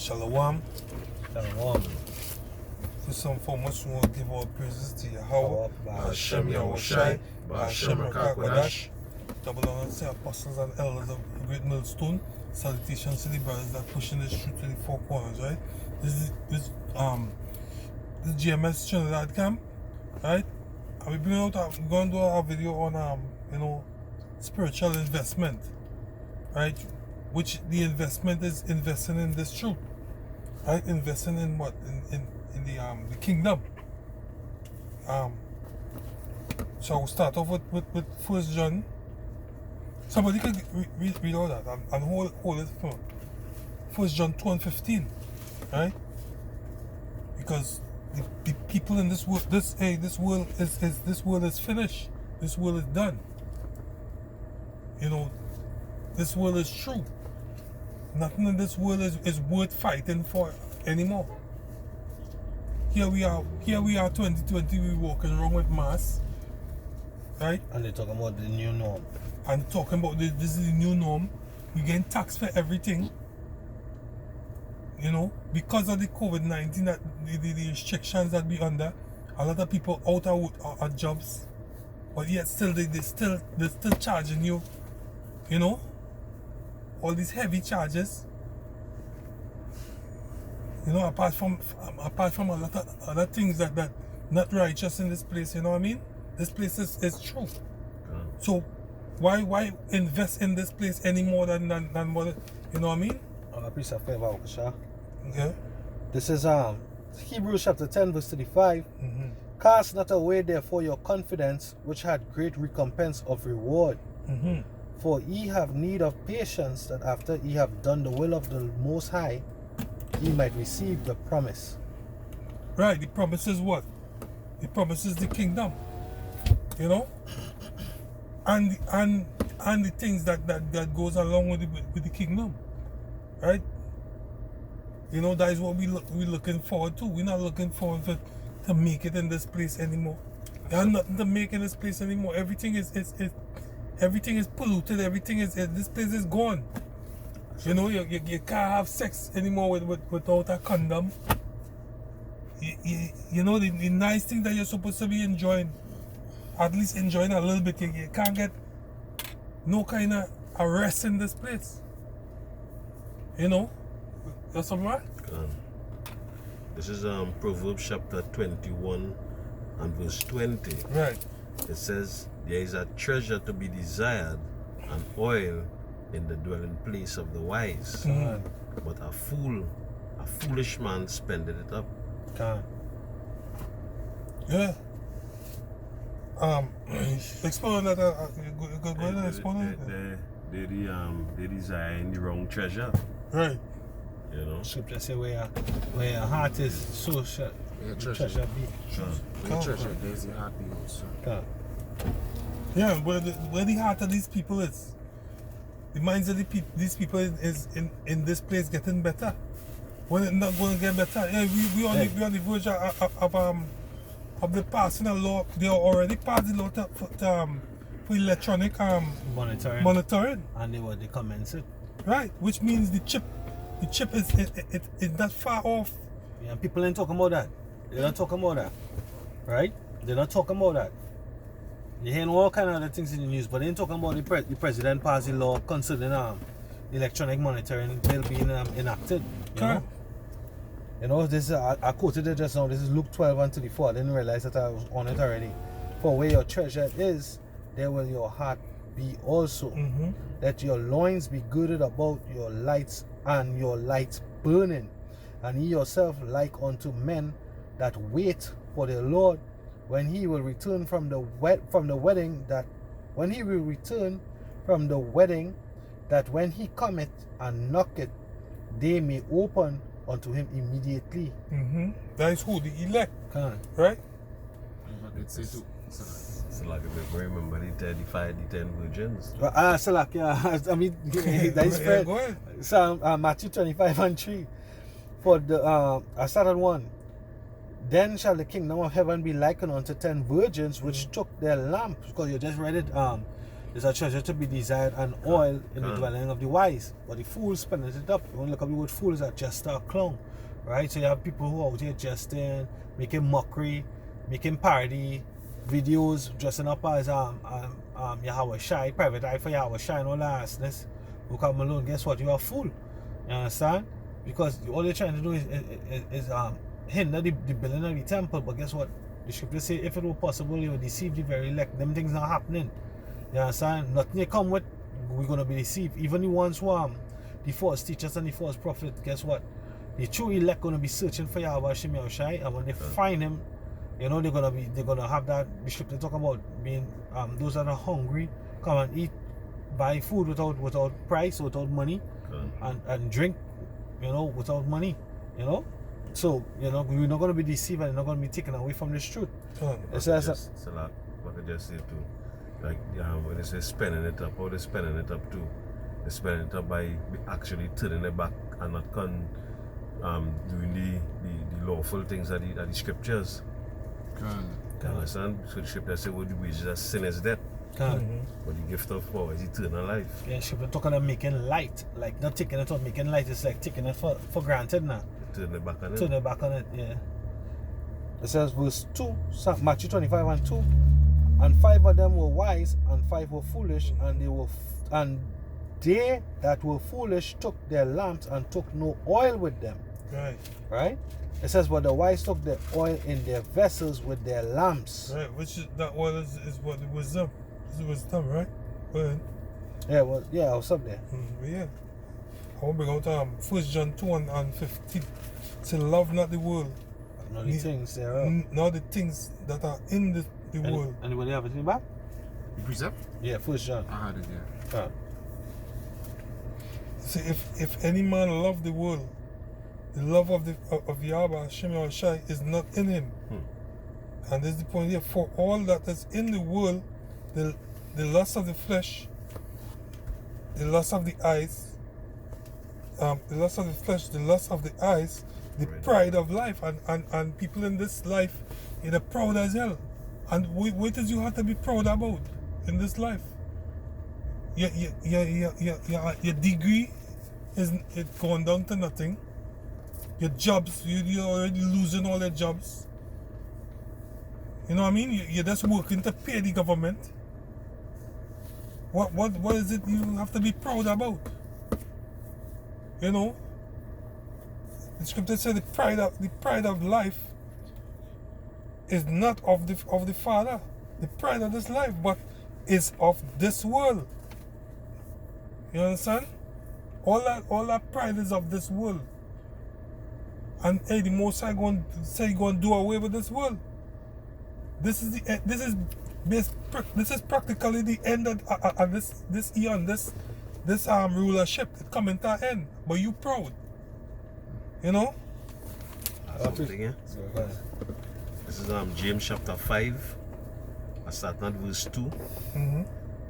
Shalom. Shalom. First and foremost, we want to give all praises to Yahweh, Hashem Yahushai, Hashem Rakakwadash, double honor to the apostles and elders of the Great Millstone. Salutations to the brothers that pushing this through to the four corners, right? This GMS Trinidad camp, right? And we're going to do a video on spiritual investment, right? Which the investment is investing in this truth, right? Investing in what? In the kingdom. So we'll start off with 1 John. Somebody could read all that and hold it for 1 John 2:15, right? Because the people in this world, this world is finished. This world is done. This world is true. Nothing in this world is worth fighting for anymore. Here we are 2020, we walking around with masks, right? And they're talking about the new norm. And talking about this is the new norm. We getting taxed for everything. Because of the COVID-19, that the restrictions that we under, a lot of people out of jobs, but yet still they're still charging you, all these heavy charges. Apart from a lot of other things that not righteous in this place, you know what I mean? This place is true. So why invest in this place any more than what, you know what I mean? Okay. This is Hebrews chapter 10 verse 35. Mm-hmm. Cast not away therefore your confidence, which had great recompense of reward. Mm-hmm. For ye have need of patience, that after ye have done the will of the Most High, ye might receive the promise. Right, the promise is what? The promise is the kingdom. And the things that goes along with the kingdom. Right? That is what we're looking forward to. We're not looking forward to make it in this place anymore. There's nothing to make in this place anymore. Everything is polluted. This place is gone. You can't have sex anymore without a condom. The nice thing that you're supposed to be enjoying, at least enjoying a little bit, you can't get no kind of arrest in this place. That's something right? This is Proverbs chapter 21 and verse 20. Right. It says, there is a treasure to be desired and oil in the dwelling place of the wise. Mm. But a foolish man spendeth it up. Yeah. Explain that. Go ahead and explain it. They desire in the wrong treasure. Right. Scripture say where your heart is, so shall your treasure be. Where treasure, there's your heart be also. Yeah, where the heart of these people is. The minds of these people is in this place getting better. When it's not going to get better. Yeah, we on the verge of the passing a law. They already passed the law for electronic monitoring. And they commence it. Right, which means the chip is not far off. Yeah, people ain't talking about that. They're not talking about that. Right? They're not talking about that. You're hearing all kind of other things in the news, but they ain't talking about the president passing law concerning electronic monitoring bill being enacted. This I quoted it just now. This is Luke 12 and 34. I didn't realize that I was on it already. For where your treasure is, there will your heart be also. Mm-hmm. Let your loins be girded about your lights, and your lights burning, and ye yourself like unto men that wait for the Lord, when he will return from the wedding, that when he cometh and knocketh, they may open unto him immediately. Mm-hmm. That is who? The elect. Right? But it say too. It's like if you remember the 10 virgins. Salak, yeah. I mean, that is fair. Go ahead. So, Matthew 25 and 3. For I started 1. Then shall the kingdom of heaven be likened unto 10 virgins which took their lamps, because you just read it It's a treasure to be desired and oil in the Can. dwelling of the wise. But the fools spending it up. When you look at the word fool is a jester, a clown. Right? So you have people who are out here jesting, making mockery, making parody videos, dressing up as Yahweh Shai, private eye for Yahweh Shai and all that assness. Who come alone, guess what? You are a fool. You understand? Because all you're trying to do is hinder the building of the temple. But guess what? The scripture say if it were possible, you would deceive the very elect. Them things not happening. You understand? Nothing you come with, we're gonna be deceived. Even the ones who the false teachers and the false prophets, guess what? The true elect gonna be searching for Yahweh Shem Yahushai, and when they find him, you know they're gonna have that. The scripture talk about being those that are hungry come and eat, buy food without price, without money, and drink, you know, without money, you know. So you know we're not gonna be deceived and not gonna be taken away from this truth. It's a lot. What I just say too. Like when they say spending it up, how they spending it up too? They spending it up by actually turning it back and not doing the lawful things that the scriptures. You understand? So the scripture says what the wages of sin is death. But the gift of power is eternal life. Yeah, scripture talking about making light, like not taking it up, making light is like taking it for granted now. Turn it back on it. Turn it back on it, yeah. It says verse 2, Matthew 25 and 2. And 5 of them were wise, and 5 were foolish, and they that were foolish took their lamps and took no oil with them. Right. Right? It says, but the wise took the oil in their vessels with their lamps. Right. Which is that oil is what the wisdom. This is wisdom, right? Go ahead. Yeah, well, yeah, I was up there. Yeah. I want to bring out 1 John 2 and 15. Say, love not the world. None of the things thereof. Not the things that are in the world. Anybody have anything back? The precept? Yeah, 1 John. I had it, yeah. See, if any man love the world, the love of Yahweh Shem Yahushai is not in him. And this is the point here. For all that is in the world, the lust of the flesh, the lust of the eyes, the lust of the flesh, the lust of the eyes, the pride of life, and people in this life, they're proud as hell. And what is you have to be proud about in this life? Your degree is going down to nothing. Your jobs, you're already losing all your jobs. You know what I mean? You're just working to pay the government. What is it you have to be proud about? You know? The scripture says the pride of life is not of the Father. The pride of this life, but is of this world. You understand? All that pride is of this world. And hey, the Most High going to say He's going to do away with this world. This is practically the end of this eon, this rulership. It's coming to an end. But you proud. You know? Something here. This is James chapter 5. I start at verse 2.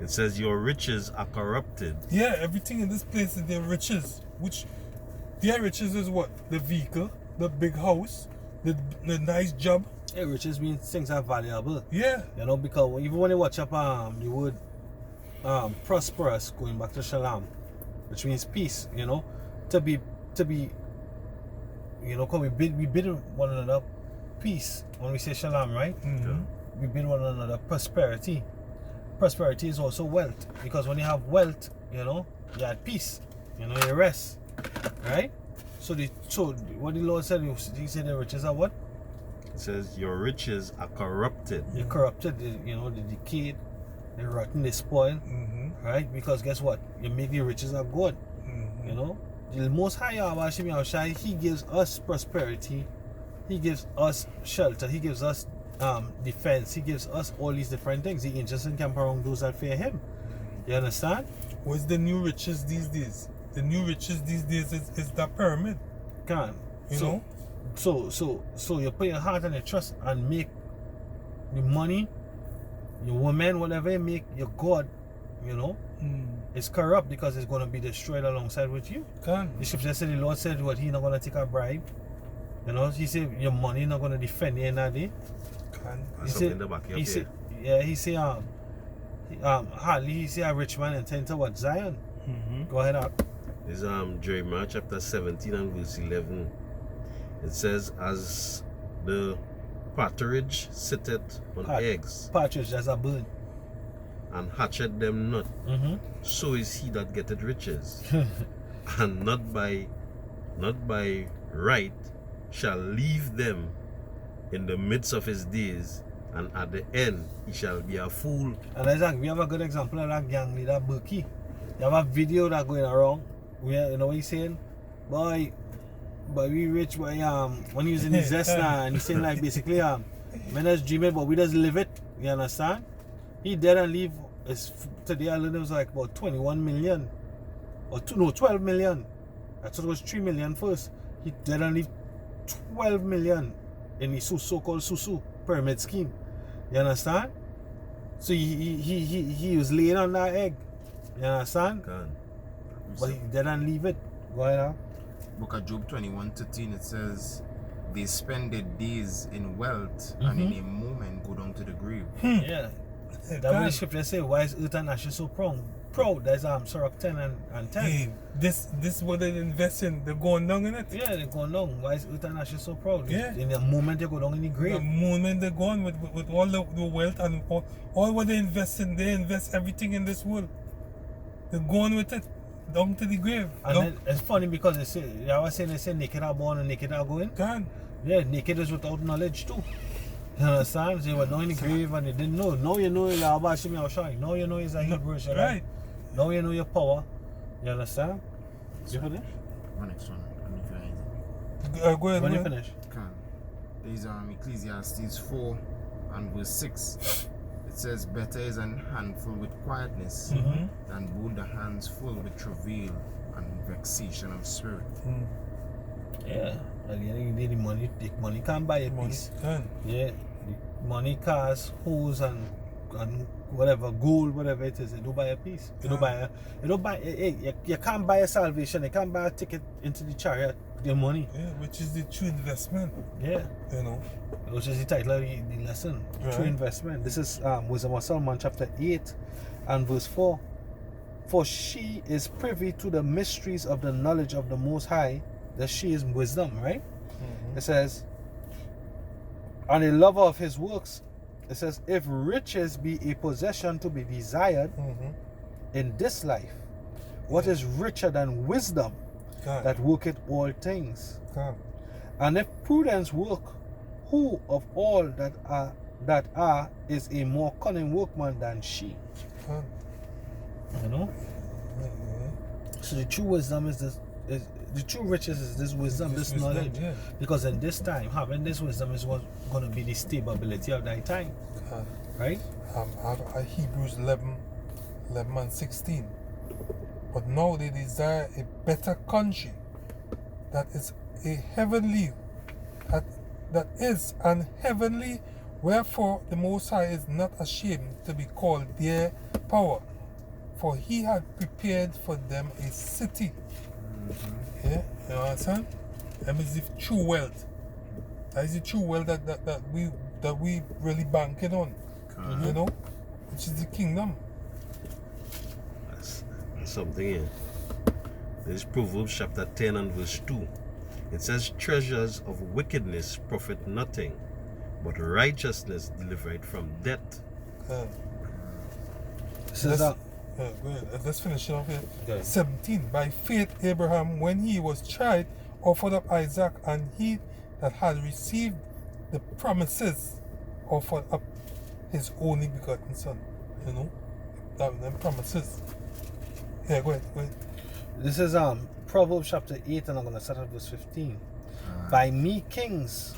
It says, your riches are corrupted. Yeah, everything in this place is their riches. Which their riches is what? The vehicle, the big house, the nice job. Yeah, riches means things are valuable. Yeah. You know, because even when you watch up the word prosperous, going back to shalom, which means peace, you know, to be you know, cause we bid one another peace when we say shalom, right? We bid one another prosperity. Prosperity is also wealth, because when you have wealth, you know, you're at peace, you know, you rest, right? So what the Lord said, He said the riches are what? It says your riches are corrupted. They're corrupted, you know, they decayed, they're rotten, they spoil, right? Because guess what? You make the riches of God, you know. The Most High Yahweh Shem Yahushai, He gives us prosperity, He gives us shelter, He gives us defense, He gives us all these different things. The angels encamp around those that fear Him. You understand? What's the new riches these days? The new riches these days is that pyramid. You know? So you put your heart and your trust and make the money, your woman, whatever you make, your God, you know, it's corrupt, because it's going to be destroyed alongside with you. The scripture said, the Lord said what, He not going to take a bribe. You know, He said your money not going to defend you in that day. He said, Hardly he say a rich man intend to what? Zion. Mm-hmm. Go ahead up. It's Jeremiah chapter 17 and verse 11. It says, as the partridge sitteth on eggs, Partridge, that's a bird. and hatchet them not, Mm-hmm. so is he that getteth riches, and not by right shall leave them in the midst of his days, and at the end he shall be a fool. And Isaac, we have a good example of that gang leader, Berkey. You have a video that going around where, you know what he's saying? Boy, we rich, boy, when he was in his Zesta, and he's saying like basically, men just dreaming, but we just live it, you understand? He dead and leave, today I learned it was like about 21 million, or 12 million. I thought it was 3 million first. He dead and leave 12 million in the so-called Susu pyramid scheme. You understand? So he was laying on that egg. You understand? God. But he didn't leave it. Go ahead now. Book of Job 21:13, it says, they spend their days in wealth and in a moment go down to the grave. Yeah. That way the scripture say, why is earth and ashes so proud? There's Sirach 10 and 10. Hey, this what they invest in, they're going down in it. Yeah, they're going down. Why is earth and ashes so proud? Yeah. In the moment they go down in the The grave. moment they're gone with all the wealth and all what they invest in, they invest everything in this world. They're going with it down to the grave. And then it's funny because they say naked are born and naked are going. Gone. Yeah, naked is without knowledge too. You understand? They were down in the grave and they didn't know. Now you know you're a Bashim Yawashai. Now you know it's a Hebrew Israelite. Right. Now you know your power. You understand? You finish? One next one. I don't know if you're Go ahead. When you man. finish? can. There's Ecclesiastes 4 and verse 6. It says, better is an handful with quietness Mm-hmm. than both the hands full with travail and vexation of spirit. Yeah. Again, the money can't buy a Money piece. gone. Yeah. The money, cars, hoes and whatever, gold, whatever it is, you don't buy a piece. You don't buy you can't buy a salvation, you can't buy a ticket into the chariot with your money. Yeah, which is the true investment. Yeah. You know. Which is the title of the lesson. Right. True investment. This is Wisdom of Solomon chapter 8 and verse 4. For she is privy to the mysteries of the knowledge of the Most High, that she is wisdom, right? Mm-hmm. It says, and a lover of his works. It says, if riches be a possession to be desired Mm-hmm. in this life, what is richer than wisdom Gone. that worketh all things? Gone. And if prudence work, who of all that are is a more cunning workman than she? Gone. You know? Mm-hmm. So the true wisdom is this. The true riches is this wisdom, this knowledge. Yeah. Because in this time, having this wisdom is what's going to be the stability of thy time, Gone. right? Hebrews 11 and 16. But now they desire a better country that is a heavenly, that is an heavenly, wherefore the Most High is not ashamed to be called their power, for he had prepared for them a city. Yeah, you understand? That is the true wealth. That is the true wealth that we really banking on. You know? Which is the kingdom. That's something here. There's Proverbs chapter 10 and verse 2. It says, treasures of wickedness profit nothing, but righteousness delivereth from death. Says that. Go ahead. Let's finish it off here. Okay. 17. By faith, Abraham, when he was tried, offered up Isaac, and he that had received the promises offered up his only begotten son. You know? Them promises. Yeah, go ahead. This is Proverbs chapter 8, and I'm going to start at verse 15. By me kings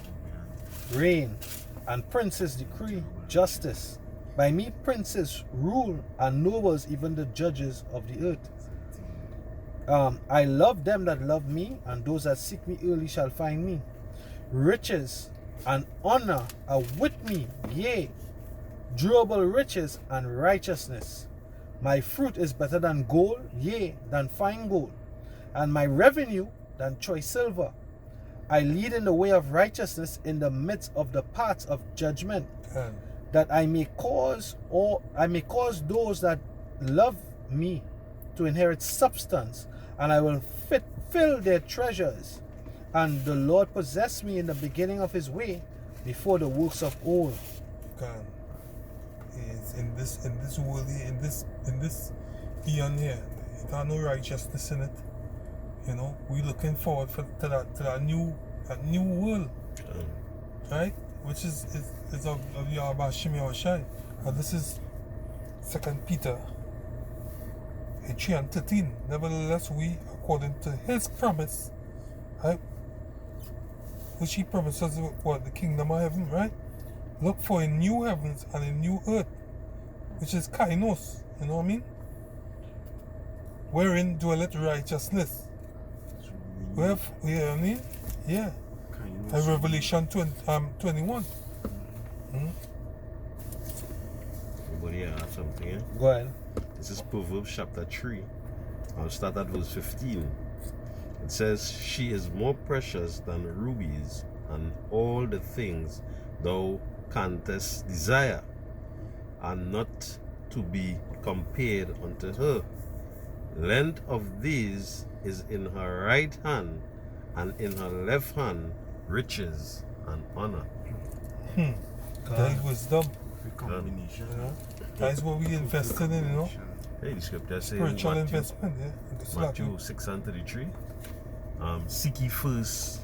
reign, and princes decree justice. By me princes rule, and nobles, even the judges of the earth. I love them that love me, and those that seek me early shall find me. Riches and honor are with me, yea, durable riches and righteousness. My fruit is better than gold, yea, than fine gold, and my revenue than choice silver. I lead in the way of righteousness in the midst of the paths of judgment, that I may cause those that love me to inherit substance, and I will fill their treasures. And the Lord possessed me in the beginning of his way, before the works of old. God, is in this world here, in this eon here, it are no righteousness in it. You know, we looking forward to that new world, right? Which is of Yahweh Shem Yahushai. And this is 2 Peter 3:13. Nevertheless, we, according to his promise, right? Which he promises, what, the kingdom of heaven, right? Look for a new heavens and a new earth, which is kainos, you know what I mean? Wherein dwelleth righteousness. You know what I mean? Yeah. And Revelation 21. Everybody have something, eh? Go ahead. This is Proverbs chapter 3. I'll start at verse 15. It says, she is more precious than rubies, and all the things thou canst desire are not to be compared unto her. Length of these is in her right hand, and in her left hand riches and honor. That is wisdom. Combination. You know? That is what we invested in, you know? Hey, the scripture says Spiritual Matthew, investment, yeah. It's Matthew 6:33. Seek ye first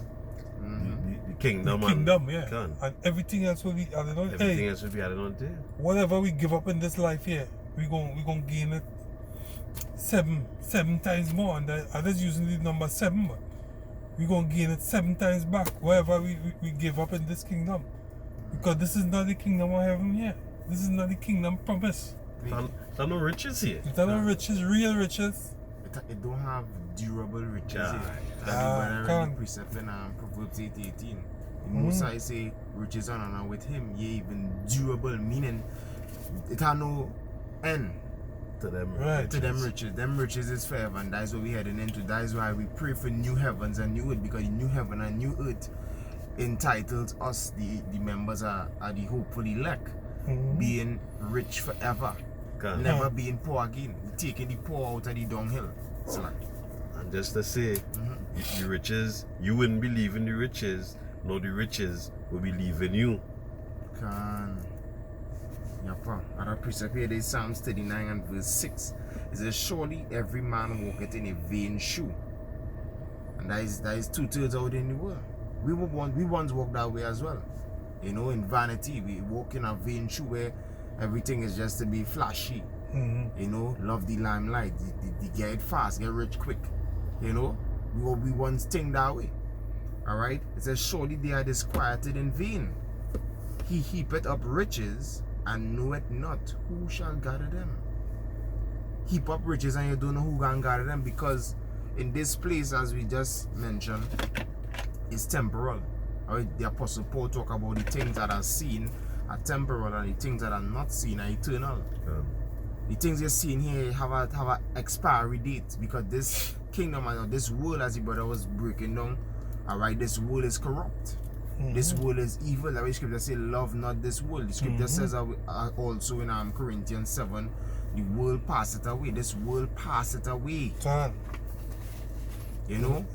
the kingdom. the kingdom, and yeah. can. And everything else will be added on. Everything Hey, else will be added on there. whatever we give up in this life here, we gon' gain it seven times more. And I just using the number 7, but we gonna gain it 7 times back. Whatever we give up in this kingdom, because this is not the kingdom of heaven here. This is not the kingdom promise. There are no riches here. It's not riches, real riches. It don't have durable riches. Yeah. That the Can't. precept in Proverbs 8:18. Most I say riches and honor with him, ye even durable, meaning it have no end To them, Right. to them riches. Them riches is forever, and that's what we're heading into. That's why we pray for new heavens and new earth, because the new heaven and new earth entitles us, the members are the hopeful elect, being rich forever. Can. Never being poor again. Taking the poor out of the dunghill. It's like, And just to say, the riches, you wouldn't believe in the riches, nor the riches will believe in you. can. Yapa. Other precept here is Psalms 39 and verse 6. It says, surely every man walketh in a vain shoe. And that is 2/3 out in the world. We once walked that way as well. You know, in vanity, we walk in a vain shoe where everything is just to be flashy. You know, love the limelight, the get it fast, get rich quick. You know, we once think that way. Alright? It says, surely they are disquieted in vain. He heapeth up riches and knoweth not who shall gather them. Heap up riches and you don't know who can gather them, because in this place, as we just mentioned, is temporal. Alright, the Apostle Paul talk about the things that are seen are temporal, and the things that are not seen are eternal. The things you're seeing here have a expiry date, because this kingdom and this world, as the brother was breaking down, alright, this world is corrupt. This world is evil. That's why the scripture says, love not this world. The scripture says also in Corinthians 7, the world passeth away. This world passeth away. Can. You know?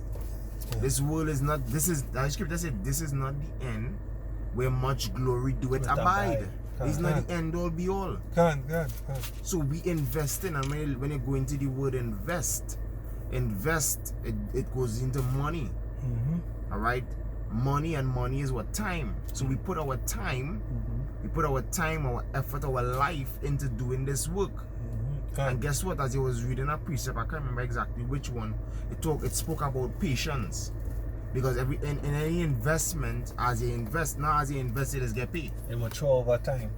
This world is not, the scripture said, this is not the end where much glory doeth abide. It's not the end all be all. Can. So we invest in, and when you go into the word invest, it goes into money. Alright? Money, and money is what? Time. So we put our time, our effort, our life into doing this work. And guess what? As I was reading a precept, I can't remember exactly which one, it spoke about patience. Because in any investment, as you invest, it is get paid. It mature over time.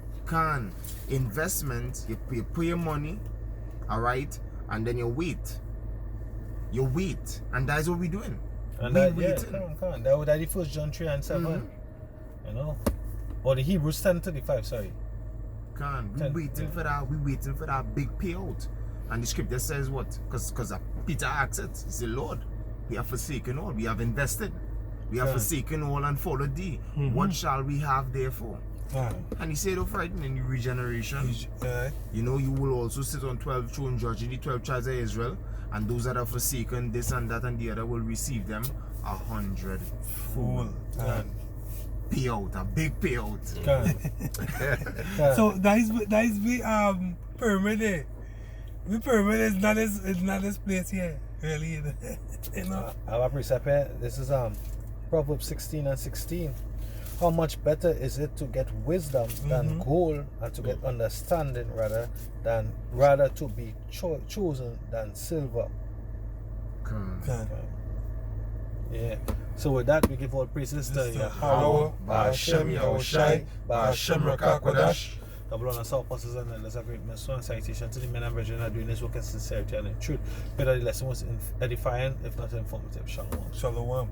Investment, you pay your money, alright, and then you wait. And that's what we're doing. And We that, waiting. That would be 1 John 3 and 7. You know? Or the Hebrews 10:35, sorry. We waiting for that big payout. And the scripture says what? Because Peter asked it. He said, Lord, we have forsaken all. We have invested. We have forsaken all and followed thee. What shall we have therefore? And he said, of right, in the regeneration, you know, you will also sit on 12 thrones judging the 12 tribes of Israel, and those that are forsaken, this and that and the other, will receive them 100 Full. payout, a big payout. So that is the pyramid there. The pyramid is not this place here, really. You know? Our precept here, this is Proverbs 16:16. How much better is it to get wisdom than gold, and to get understanding rather to be chosen than silver. Yeah. So with that, we give all praises to Yahweh, Ba'ashem Yahushai, Ba'ashem Rakakwadash. Double on our apostles and elders, a great minister and citation to the men and brethren are doing this work in sincerity and in truth. Pray that the lesson was edifying, if not informative. Shalom. Shalom.